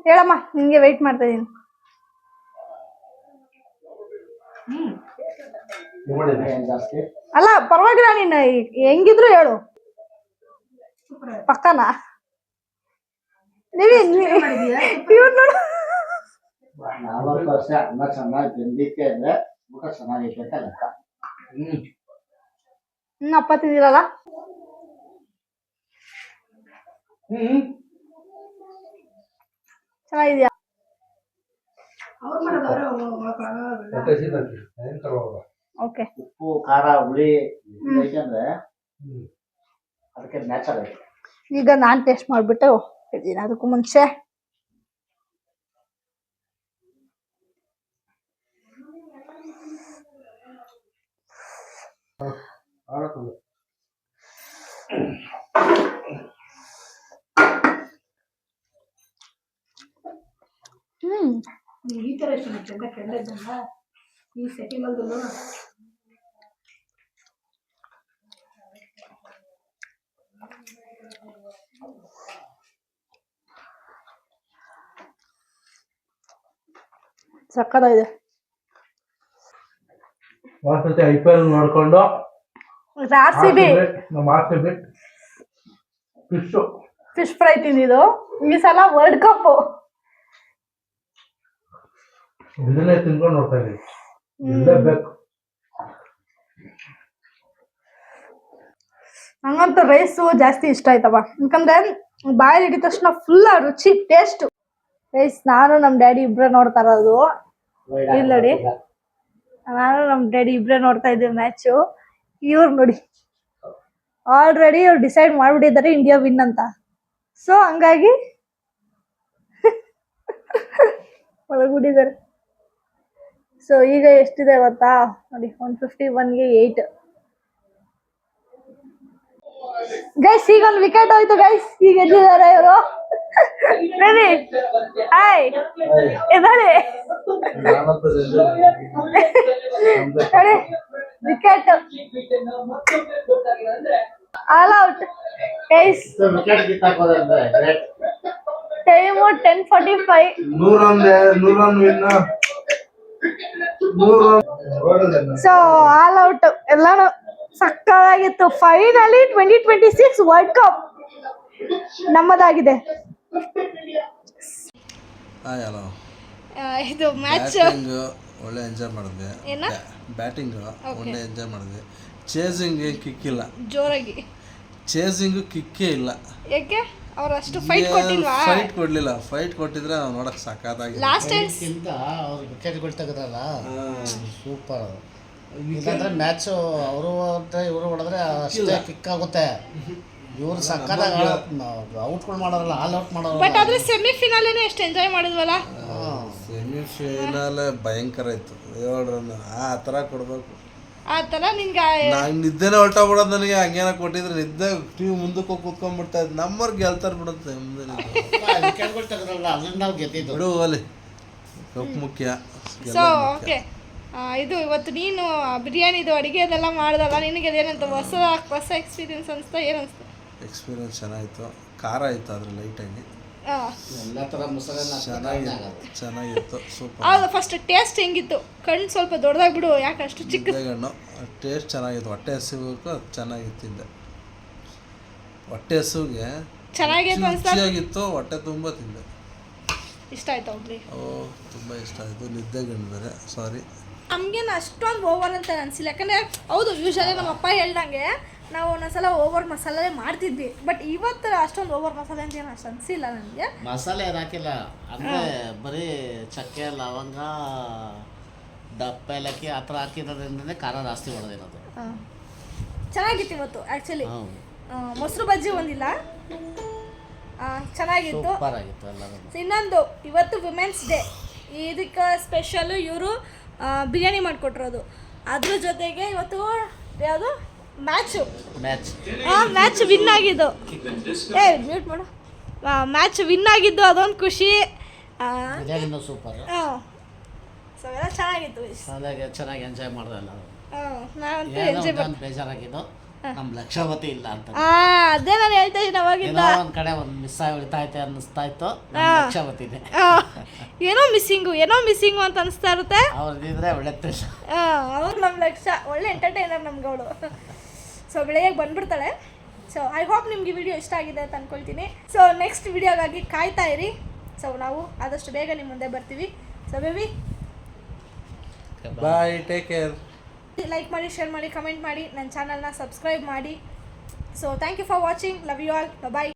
ಹೇಳಮ್ಮ, ನಿನ್ಗೆ ವೆಯ್ಟ್ ಮಾಡ್ತಾ ಇದೀನಿ. ಅಲ್ಲ ಪರವಾಗಿಲ್ಲ, ನೀನು ಹೆಂಗಿದ್ರು ಹೇಳು. ಪಕ್ಕನಾ ನೀವ್ ನೋಡು. 40 ವರ್ಷ ಅನ್ನ ಚೆನ್ನಾಗಿ ಬೆಂದಿಕ್ಕೆ ಅಂದ್ರೆ ಊಟ ಚೆನ್ನಾಗೈತೆ ಅಂತ ಲೆಕ್ಕ. ಅಪ್ಪ ತಿಂದಿರಲ್ಲ. ಚೆನ್ನಾಗಿದ್ಯಾ? ಓಕೆ. ಉಪ್ಪು ಖಾರ ಹುಳಿ ಐತಂದ್ರೆ ಅದಕ್ಕೆ ಮ್ಯಾಚ್ ಆಗೈತೆ. ಈಗ ನಾನ್ ಟೇಸ್ಟ್ ಮಾಡ್ಬಿಟ್ಟು ಹೇಳ್ತೀನಿ. ಅದಕ್ಕೂ ಮುಂಚೆ ಈ ತರ ಕೆಂಡ ಈ ಸೆಟ್ಟಿಂಗ್ ಸಕ್ಕತ್ತಾಗಿದೆ. IPL ನೋಡ್ಕೊಂಡು ಫಿಶ್ ಫ್ರೈ ತಿಂದಿದ್ದು. ಈ ಸಲ ವರ್ಲ್ಡ್ ಕಪ್ ಇದನ್ನೇ ತಿನ್ಕೊಂಡು ನೋಡ್ತಾ ಇದ್ದೀವಿ. ನಂಗಂತೂ ರೈಸು ಜಾಸ್ತಿ ಇಷ್ಟ ಆಯ್ತವ, ಯಾಕಂದ್ರೆ ಬಾಯಲ್ಲಿ ಹಿಡಿದ ತಕ್ಷಣ ಫುಲ್ ರುಚಿ ಟೇಸ್ಟ್. ರೈಸ್ ನಾನು ನಮ್ ಡ್ಯಾಡಿ ಇಬ್ರ ನೋಡ್ತಾ ಇರೋದು. ಇಲ್ಲಿ ನೋಡಿ ನಾನು ನಮ್ ಡ್ಯಾಡಿ ಇಬ್ರೇ ನೋಡ್ತಾ ಇದ್ದೀವಿ ಮ್ಯಾಚು. ಇವ್ರು ನೋಡಿ ಆಲ್ರೆಡಿ ಇವ್ರು ಡಿಸೈಡ್ ಮಾಡ್ಬಿಟ್ಟಿದ್ದಾರೆ ಇಂಡಿಯಾ ವಿನ್ ಅಂತ. ಸೊ ಹಂಗಾಗಿ ಒಳಗ್ಬಿಟ್ಟಿದ್ದಾರೆ. ಸೊ ಈಗ ಎಷ್ಟಿದೆ ಗೊತ್ತಾ ನೋಡಿ, 151ಗೆ 8. ಗೈಸ್ ಈಗ ಒಂದು ವಿಕೆಟ್ ಹೋಯ್ತು ಗೈಸ್. ಈಗ ಎದ್ದಿದ್ದಾರೆ ಇವರು. ಬೇಬಿ ಹಾಯ್ ಎದ್ದಾಳೆ ನೋಡಿ. Wicket all out guys. Wicket ಕಿತ್ತಾಕೋದಂದ್ರೆ great. Time 10:45. 100 run win. So all out ಎಲ್ಲಾನು ಸಕ್ಕತ್ತಾಗಿತ್ತು. ಫೈನಲಿ 2026 ವರ್ಲ್ಡ್ ಕಪ್ ನಮ್ಮದಾಗಿದೆ. ಹಲೋ. ಇದು ಮ್ಯಾಚ್ ಒಳ್ಳೆ ಎಂಜಾಯ್ ಮಾಡಿದ್ವಿ. ಏನ ಬ್ಯಾಟಿಂಗ್ ಒಳ್ಳೆ ಎಂಜಾಯ್ ಮಾಡಿದ್ವಿ. ಚೇಸಿಂಗ್ ಕಿಕ್ ಇಲ್ಲ, ಜೋರಾಗಿ ಚೇಸಿಂಗ್ ಕಿಕ್ಕೇ ಇಲ್ಲ. ಯಾಕೆ ಅವ್ರು ಅಷ್ಟು ಫೈಟ್ ಕೊಟ್ಟಿಲ್ವಾ? ಫೈಟ್ ಕೊಡ್ಲಿಲ್ಲ. ಫೈಟ್ ಕೊಟ್ಟಿದ್ರೆ ನೋಡಕ್ ಸಾಕಾಗಿ. ಲಾಸ್ಟ್ ಟೈಮ್ ಅವ್ರು ವಿಕೆಟ್ಗಳು ತೆಗೆದ್ರಲ್ಲ ಸೂಪರ್. ಇಲ್ಲಾಂದ್ರೆ ಮ್ಯಾಚು ಅವರು ಇವರು ಹೊಡೆದ್ರೆ ಅಷ್ಟೇ ಕಿಕ್ ಆಗುತ್ತೆ. ಇವ್ರು ಸಕ್ಕತ್ತಾಗಿ ಔಟ್ಗಳು ಮಾಡೋರಲ್ಲ, ಆಲ್ ಔಟ್ ಮಾಡೋರು. ಬಟ್ ಆದ್ರೆ ಸೆಮಿಫಿನಾಲೇನೆ ಎಷ್ಟು ಎಂಜಾಯ್ ಮಾಡಿದ್ವಲ್ಲ. ಸೆಮಿಫೈನಲ್ ಭಯಂಕರ ಇತ್ತು. 7 ರನ್ ಆ ಥರ ಕೊಡ್ಬೇಕು. ಆ ಥರ ನಿನ್ಗೆ ನಂಗೆ ನಿದ್ದೆನೇ ಹೊರಟೋಗ್ಬಿಡೋದು. ನನಗೆ ಹಂಗೇನ ಕೊಟ್ಟಿದ್ರೆ ನಿದ್ದೆ ಟಿವಿ ಮುಂದಕ್ಕೆ ಹೋಗಿ ಕೂತ್ಕೊಂಡ್ಬಿಡ್ತಾ ಇದ್ದು. ನಮ್ಮವ್ರು ಗೆಲ್ತಾರ ಬಿಡುತ್ತೆ ಮುಂದೆ. ವಿಕೆಟ್ಗಳು ತೆಗೆದ್ರಲ್ಲ ಅದ್ರಿಂದ ನಾವು ಗೆದ್ದಿದ್ದು. ಬಿಡು ಅಲ್ಲಿ ಕಪ್ ಮುಖ್ಯ. ಸೊ ಓಕೆ, ಇದು ಇವತ್ತು ನೀನು ಬಿರಿಯಾನಿದು ಅಡುಗೆ ಅದೆಲ್ಲ ಮಾಡ್ದಲ್ಲ, ನಿನಗೆ ಅದೇನಂತ ಹೊಸ ಎಕ್ಸ್ಪೀರಿಯನ್ಸ್ ಅನಿಸ್ತಾ? ಏನು ಅನಿಸ್ತು? ಎಕ್ಸ್ಪೀರಿಯನ್ಸ್ ಚೆನ್ನಾಗಿತ್ತು. ಖಾರ ಇತ್ತು ಅದ್ರ ಲೈಟಾಗಿ. ಎಲ್ಲ ಥರ ಮಸಾಲೆ ಚೆನ್ನಾಗಿತ್ತು. ಸೂಪರ್. ಹೌದು, ಫಸ್ಟ್ ಟೇಸ್ಟ್ ಹೆಂಗಿತ್ತು? ಕಣ್ಣು ಸ್ವಲ್ಪ ದೊಡ್ಡದಾಗಿ ಬಿಡು, ಯಾಕೆ ಅಷ್ಟು ಚಿಕ್ಕ ಕಣ್ಣು. ಟೇಸ್ಟ್ ಚೆನ್ನಾಗಿತ್ತು. ಹೊಟ್ಟೆ ಹಸಿವು ಚೆನ್ನಾಗಿತ್ತು. ತಿಂದೆ ಹೊಟ್ಟೆ ಹಸುವಿಗೆ ಚೆನ್ನಾಗಿತ್ತು. ಹೊಟ್ಟೆ ತುಂಬ ತಿಂದೆ. ಇಷ್ಟ ಆಯ್ತು ಒಬ್ರಿ? ಓ ತುಂಬ ಇಷ್ಟ ಆಯಿತು. ನಿದ್ದೆಗಣ್ಣು ಬೇರೆ. ಸಾರಿ, ನಮಗೇನು ಅಷ್ಟೊಂದು ಓವರ್ ಅಂತ ಅನಿಸಿಲ್ಲ. ಯಾಕಂದರೆ ಹೌದು, ಯೂಶಲಿ ನಮ್ಮ ಅಪ್ಪ ಹೇಳ್ದಂಗೆ ನಾವು ಒಂದೊಂದ್ಸಲ ಓವರ್ ಮಸಾಲೆ ಮಾಡ್ತಿದ್ವಿ. ಬಟ್ ಇವತ್ತು ಅಷ್ಟೊಂದು ಓವರ್ ಮಸಾಲೆ ಅಂತ ಏನು ಅಷ್ಟು ಅನಿಸಿಲ್ಲ ನನಗೆ. ಮಸಾಲೆ ಏನು ಹಾಕಿಲ್ಲ, ಅಂದರೆ ಬರೀ ಚಕ್ಕೆ, ಲವಂಗ, ದಪ್ಪ ಏಲಕ್ಕಿ ಆ ಥರ ಹಾಕಿರೋದ್ರಿಂದನೇ ಖಾರ ಜಾಸ್ತಿ ಹೊಡೆದಿರೋದು. ಚೆನ್ನಾಗಿತ್ತು ಇವತ್ತು ಆ್ಯಕ್ಚುಲಿ. ಮೊಸರು ಬಜ್ಜಿ ಒಂದಿಲ್ಲ, ಚೆನ್ನಾಗಿತ್ತು. ಸೂಪರ್ ಆಗಿತ್ತು ಎಲ್ಲರೂ. ಇನ್ನೊಂದು, ಇವತ್ತು ವಿಮೆನ್ಸ್ ಡೇ. ಇದಕ್ಕೆ ಸ್ಪೆಷಲು ಇವರು ಬಿರಿಯಾನಿ ಮಾಡಿಕೊಟ್ಟಿರೋದು. ಅದ್ರ ಜೊತೆಗೆ ಇವತ್ತು ಯಾವುದು ಮ್ಯಾಚ್ ವಿನ್ ಆಗಿದ್ದು. ಮ್ಯೂಟ್ ಮಾಡು. ಮ್ಯಾಚ್ ವಿನ್ ಆಗಿದ್ದು ಅದೊಂದು ಖುಷಿ. ಬಿರಿಯಾನಿನೂ ಸೂಪರ್. ಸೊ ಎಲ್ಲ ಚೆನ್ನಾಗಿತ್ತು. ಚೆನ್ನಾಗಿ ಎಂಜಾಯ್ ಮಾಡಿದೆ ಎಲ್ಲ. ನಾವಂತೂ ಎಂಜಾಯ್ ಮಾಡಿ. ಬೇಜಾರಾಗಿದ್ದು ನಮ್ಮ ಲಕ್ಷಾವತಿ ಇಲ್ಲ ಅಂತ. ಅದೇ ನಾನು ಹೇಳ್ತಾ ಇದ್ದೀನಿ ಅವಾಗಿಂದ. ಒಂದ್ ಕಡೆ ಒಂದು ಮಿಸ್ ಆಗಿ ಉಳಿತಾಯ್ತೆ ಅನ್ನಿಸ್ತಾ ಇತ್ತು. ಲಕ್ಷಾವತಿದೆ ಏನೋ ಮಿಸ್ಸಿಂಗು ಅಂತ ಅನಿಸ್ತಾ ಇರುತ್ತೆ. ಅವ್ರದಿದ್ರೆ ಒಳ್ಳೆ ಅವ್ರು ನಮ್ಮ ಲಕ್ಷ ಒಳ್ಳೆ ಎಂಟರ್ಟೈನರ್ ನಮ್ಗೆ ಅವಳು. ಸೊ ಬೆಳಗ್ಗೆ ಬಂದ್ಬಿಡ್ತಾಳೆ. ಸೊ ಐ ಹೋಪ್ ನಿಮ್ಗೆ ವಿಡಿಯೋ ಇಷ್ಟ ಆಗಿದೆ ಅಂತ ಅಂದ್ಕೊಳ್ತೀನಿ. ಸೊ ನೆಕ್ಸ್ಟ್ ವಿಡಿಯೋಗಾಗಿ ಕಾಯ್ತಾ ಇರಿ. ಸೊ ನಾವು ಆದಷ್ಟು ಬೇಗ ನಿಮ್ಮ ಮುಂದೆ ಬರ್ತೀವಿ. So baby bye, take care. Like ಮಾಡಿ, ಶೇರ್ ಮಾಡಿ, ಕಮೆಂಟ್ ಮಾಡಿ, ನನ್ನ ಚಾನಲ್ನ ಸಬ್ಸ್ಕ್ರೈಬ್ ಮಾಡಿ. So thank you for watching. Love you all. Bye.